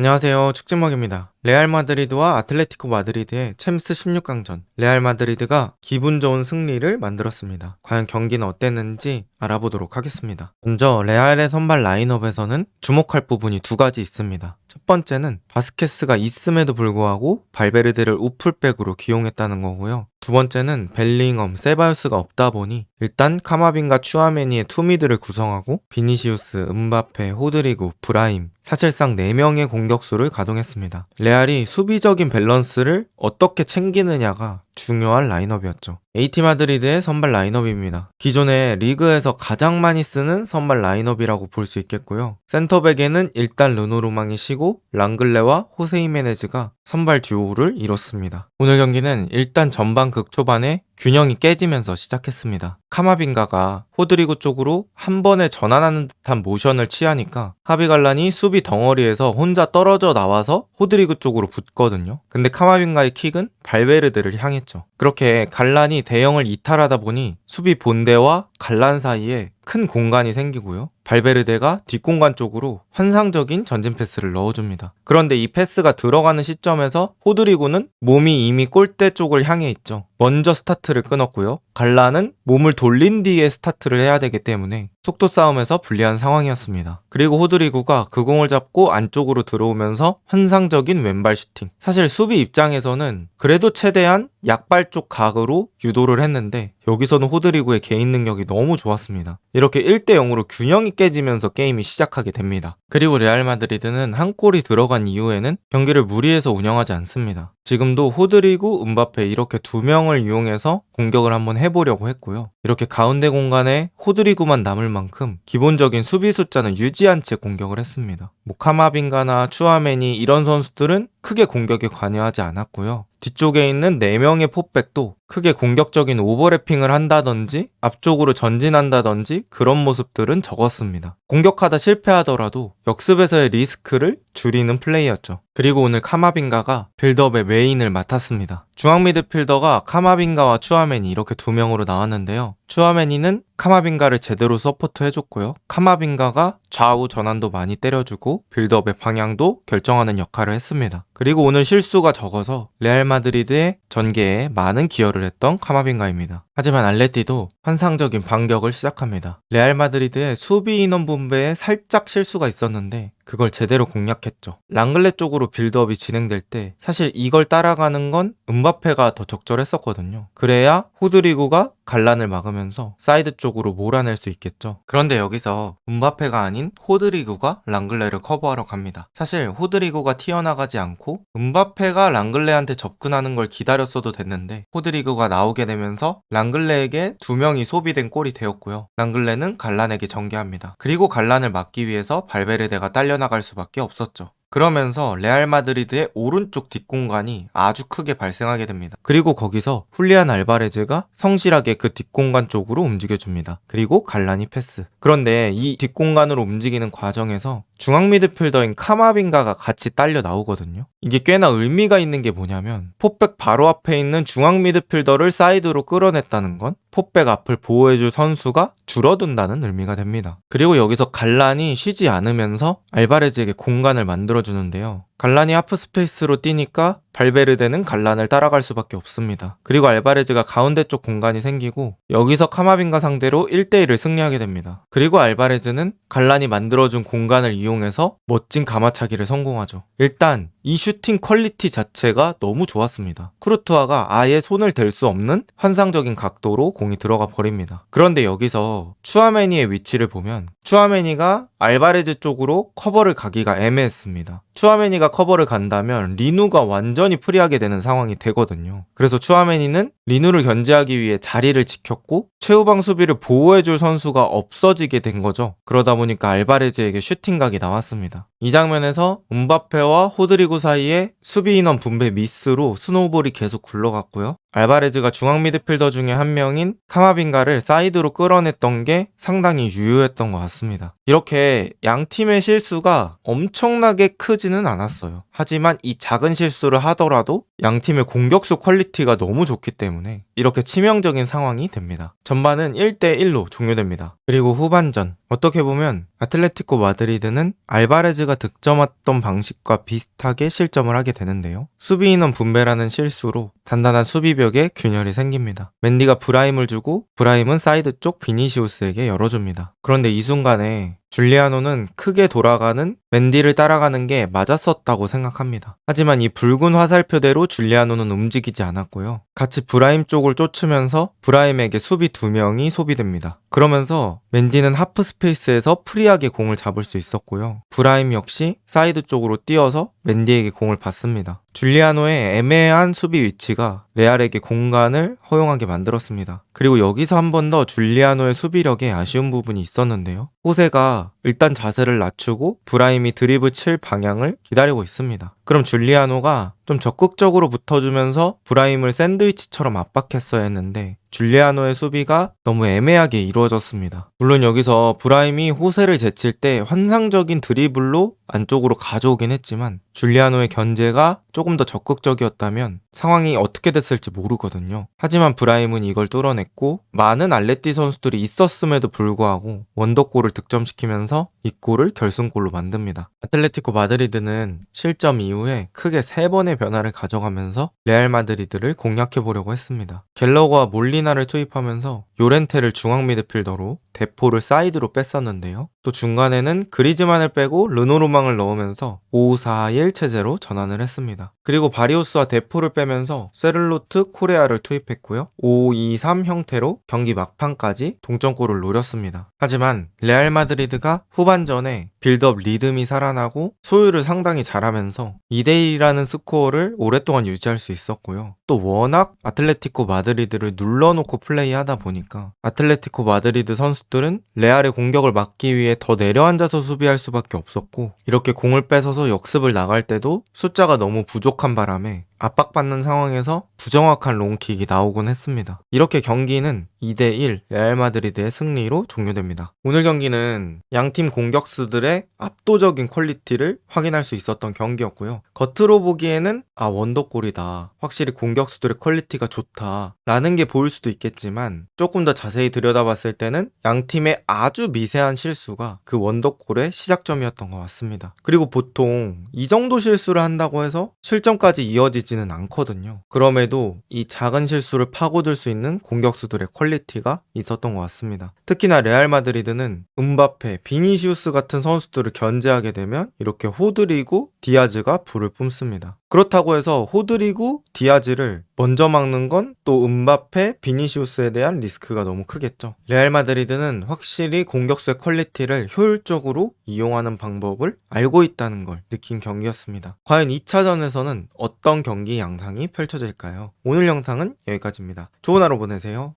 안녕하세요. 축진먹입니다. 레알 마드리드와 아틀레티코 마드리드의 챔스 16강전. 레알 마드리드가 기분 좋은 승리를 만들었습니다. 과연 경기는 어땠는지 알아보도록 하겠습니다. 먼저 레알의 선발 라인업에서는 주목할 부분이 두 가지 있습니다. 첫 번째는 바스케스가 있음에도 불구하고 발베르데를 우풀백으로 기용했다는 거고요. 두 번째는 벨링엄, 세바요스가 없다 보니 일단 카마빈가, 추아메니의 투미드를 구성하고 비니시우스, 음바페, 호드리구, 브라임 사실상 4명의 공격수를 가동했습니다. 레알이 수비적인 밸런스를 어떻게 챙기느냐가 중요한 라인업이었죠. AT 마드리드의 선발 라인업입니다. 기존에 리그에서 가장 많이 쓰는 선발 라인업이라고 볼 수 있겠고요. 센터백에는 일단 르노르망이 쉬고 랑글레와 호세 히메네즈가 선발 듀오를 이뤘습니다. 오늘 경기는 일단 전반 극초반에 균형이 깨지면서 시작했습니다. 카마빈가가 호드리구 쪽으로 한 번에 전환하는 듯한 모션을 취하니까 하비갈란이 수비 덩어리에서 혼자 떨어져 나와서 호드리구 쪽으로 붙거든요. 근데 카마빈가의 킥은 발베르데를 향했죠. 그렇게 갈란이 대형을 이탈하다 보니 수비 본대와 갈란 사이에 큰 공간이 생기고요. 발베르데가 뒷공간 쪽으로 환상적인 전진 패스를 넣어줍니다. 그런데 이 패스가 들어가는 시점에서 호드리구는 몸이 이미 골대 쪽을 향해 있죠. 먼저 스타트를 끊었고요. 갈란은 몸을 돌린 뒤에 스타트를 해야 되기 때문에 속도 싸움에서 불리한 상황이었습니다. 그리고 호드리구가 그 공을 잡고 안쪽으로 들어오면서 환상적인 왼발 슈팅. 사실 수비 입장에서는 그래도 최대한 약발 쪽 각으로 유도를 했는데 여기서는 호드리구의 개인 능력이 너무 좋았습니다. 이렇게 1대0으로 균형이 깨지면서 게임이 시작하게 됩니다. 그리고 레알 마드리드는 한 골이 들어간 이후에는 경기를 무리해서 운영하지 않습니다. 지금도 호드리구, 음바페 이렇게 두 명을 이용해서 공격을 한번 해보려고 했고요. 이렇게 가운데 공간에 호드리구만 남을 만큼 기본적인 수비 숫자는 유지한 채 공격을 했습니다. 카마빈가나 추아메니 이런 선수들은 크게 공격에 관여하지 않았고요. 뒤쪽에 있는 4명의 포백도 크게 공격적인 오버래핑을 한다든지 앞쪽으로 전진한다든지 그런 모습들은 적었습니다. 공격하다 실패하더라도 역습에서의 리스크를 줄이는 플레이였죠. 그리고 오늘 카마빈가가 빌드업의 메인을 맡았습니다. 중앙 미드필더가 카마빈가와 추아메니 이렇게 두 명으로 나왔는데요. 추아메니는 카마빈가를 제대로 서포트 해줬고요. 카마빈가가 좌우 전환도 많이 때려주고 빌드업의 방향도 결정하는 역할을 했습니다. 그리고 오늘 실수가 적어서 레알 마드리드의 전개에 많은 기여를 했던 카마빈가입니다. 하지만 알레티도 환상적인 반격을 시작합니다. 레알 마드리드의 수비 인원 분배에 살짝 실수가 있었는데 그걸 제대로 공략했죠. 랑글레 쪽으로 빌드업이 진행될 때 사실 이걸 따라가는 건 음바페가 더 적절했었거든요. 그래야 호드리구가 갈란을 막으면서 사이드 쪽으로 몰아낼 수 있겠죠. 그런데 여기서 음바페가 아닌 호드리구가 랑글레를 커버하러 갑니다. 사실 호드리구가 튀어나가지 않고 음바페가 랑글레한테 접근하는 걸 기다렸어도 됐는데 호드리구가 나오게 되면서 랑글레에게 2명이 소비된 골이 되었고요. 랑글레는 갈란에게 전개합니다. 그리고 갈란을 막기 위해서 발베르데가 딸려나갈 수밖에 없었죠. 그러면서 레알 마드리드의 오른쪽 뒷공간이 아주 크게 발생하게 됩니다. 그리고 거기서 훌리안 알바레즈가 성실하게 그 뒷공간 쪽으로 움직여줍니다. 그리고 갈란이 패스. 그런데 이 뒷공간으로 움직이는 과정에서 중앙 미드필더인 카마빈가가 같이 딸려 나오거든요. 이게 꽤나 의미가 있는 게 뭐냐면 포백 바로 앞에 있는 중앙 미드필더를 사이드로 끌어냈다는 건 포백 앞을 보호해줄 선수가 줄어든다는 의미가 됩니다. 그리고 여기서 갈란이 쉬지 않으면서 알바레즈에게 공간을 만들어주는데요. 갈란이 하프 스페이스로 뛰니까 발베르데는 갈란을 따라갈 수밖에 없습니다. 그리고 알바레즈가 가운데 쪽 공간이 생기고 여기서 카마빈가 상대로 1대1을 승리하게 됩니다. 그리고 알바레즈는 갈란이 만들어준 공간을 이용해서 멋진 가마차기를 성공하죠. 일단 이 슈팅 퀄리티 자체가 너무 좋았습니다. 쿠르투아가 아예 손을 댈 수 없는 환상적인 각도로 공이 들어가 버립니다. 그런데 여기서 추아메니의 위치를 보면 추아메니가 알바레즈 쪽으로 커버를 가기가 애매했습니다. 추아메니가 커버를 간다면 리누가 완전히 프리하게 되는 상황이 되거든요. 그래서 추아메니는 리누를 견제하기 위해 자리를 지켰고 최후방 수비를 보호해줄 선수가 없어지게 된 거죠. 그러다 보니까 알바레즈에게 슈팅각이 나왔습니다. 이 장면에서 음바페와 호드리구 사이에 수비 인원 분배 미스로 스노우볼이 계속 굴러갔고요. 알바레즈가 중앙 미드필더 중에 한 명인 카마빈가를 사이드로 끌어냈던 게 상당히 유효했던 것 같습니다. 이렇게 양 팀의 실수가 엄청나게 크지는 않았어요. 하지만 이 작은 실수를 하더라도 양 팀의 공격수 퀄리티가 너무 좋기 때문에 이렇게 치명적인 상황이 됩니다. 전반은 1대1로 종료됩니다. 그리고 후반전, 어떻게 보면 아틀레티코 마드리드는 알바레즈가 득점했던 방식과 비슷하게 실점을 하게 되는데요. 수비 인원 분배라는 실수로 단단한 수비벽에 균열이 생깁니다. 맨디가 브라임을 주고 브라임은 사이드 쪽 비니시우스에게 열어줍니다. 그런데 이 순간에 줄리아노는 크게 돌아가는 맨디를 따라가는 게 맞았었다고 생각합니다. 하지만 이 붉은 화살표대로 줄리아노는 움직이지 않았고요. 같이 브라임 쪽을 쫓으면서 브라임에게 수비 2명이 소비됩니다. 그러면서 맨디는 하프 스페이스에서 프리하게 공을 잡을 수 있었고요. 브라임 역시 사이드 쪽으로 뛰어서 맨디에게 공을 받습니다. 줄리아노의 애매한 수비 위치가 레알에게 공간을 허용하게 만들었습니다. 그리고 여기서 한 번 더 줄리아노의 수비력에 아쉬운 부분이 있었는데요. 호세가 일단 자세를 낮추고 브라임이 드리블 칠 방향을 기다리고 있습니다. 그럼 줄리아노가 좀 적극적으로 붙어주면서 브라임을 샌드위치처럼 압박했어야 했는데 줄리아노의 수비가 너무 애매하게 이루어졌습니다. 물론 여기서 브라임이 호세를 제칠 때 환상적인 드리블로 안쪽으로 가져오긴 했지만 줄리아노의 견제가 조금 더 적극적이었다면 상황이 어떻게 됐을지 모르거든요. 하지만 브라임은 이걸 뚫어냈고 많은 알레티 선수들이 있었음에도 불구하고 원더골을 득점시키면서 이 골을 결승골로 만듭니다. 아틀레티코 마드리드는 실점 이후에 크게 3번의 변화를 가져가면서 레알 마드리드를 공략해보려고 했습니다. 갤러거와 몰리나를 투입하면서 요렌테를 중앙 미드필더로 데포를 사이드로 뺐었는데요. 또 중간에는 그리즈만을 빼고 르노르망을 넣으면서 5-4-1 체제로 전환을 했습니다. 그리고 바리오스와 데포를 빼면서 세를로트, 코레아를 투입했고요. 5-2-3 형태로 경기 막판까지 동점골을 노렸습니다. 하지만 레알 마드리드가 후반전에 빌드업 리듬이 살아나고 소유를 상당히 잘하면서 2대1이라는 스코어를 오랫동안 유지할 수 있었고요. 또 워낙 아틀레티코 마드리드를 눌러놓고 플레이하다 보니까 아틀레티코 마드리드 선수들은 레알의 공격을 막기 위해 더 내려앉아서 수비할 수밖에 없었고 이렇게 공을 뺏어서 역습을 나갈 때도 숫자가 너무 부족한 바람에 압박받는 상황에서 부정확한 롱킥이 나오곤 했습니다. 이렇게 경기는 2대1 레알 마드리드의 승리로 종료됩니다. 오늘 경기는 양팀 공격수들의 압도적인 퀄리티를 확인할 수 있었던 경기였고요. 겉으로 보기에는 원더골이다, 확실히 공격수들의 퀄리티가 좋다 라는 게 보일 수도 있겠지만 조금 더 자세히 들여다봤을 때는 양팀의 아주 미세한 실수가 그 원더골의 시작점이었던 것 같습니다. 그리고 보통 이 정도 실수를 한다고 해서 실점까지 이어지지는 않거든요. 그럼에도 이 작은 실수를 파고들 수 있는 공격수들의 퀄리티가 있었던 것 같습니다. 특히나 레알 마드리드는 음바페, 비니시우스 같은 선수들을 견제하게 되면 이렇게 호드리구, 디아즈가 불을 뿜습니다. 그렇다고 해서 호드리구, 디아즈를 먼저 막는 건 또 음바페, 비니시우스에 대한 리스크가 너무 크겠죠. 레알 마드리드는 확실히 공격수의 퀄리티를 효율적으로 이용하는 방법을 알고 있다는 걸 느낀 경기였습니다. 과연 2차전에서는 어떤 경기 양상이 펼쳐질까요? 오늘 영상은 여기까지입니다. 좋은 하루 보내세요.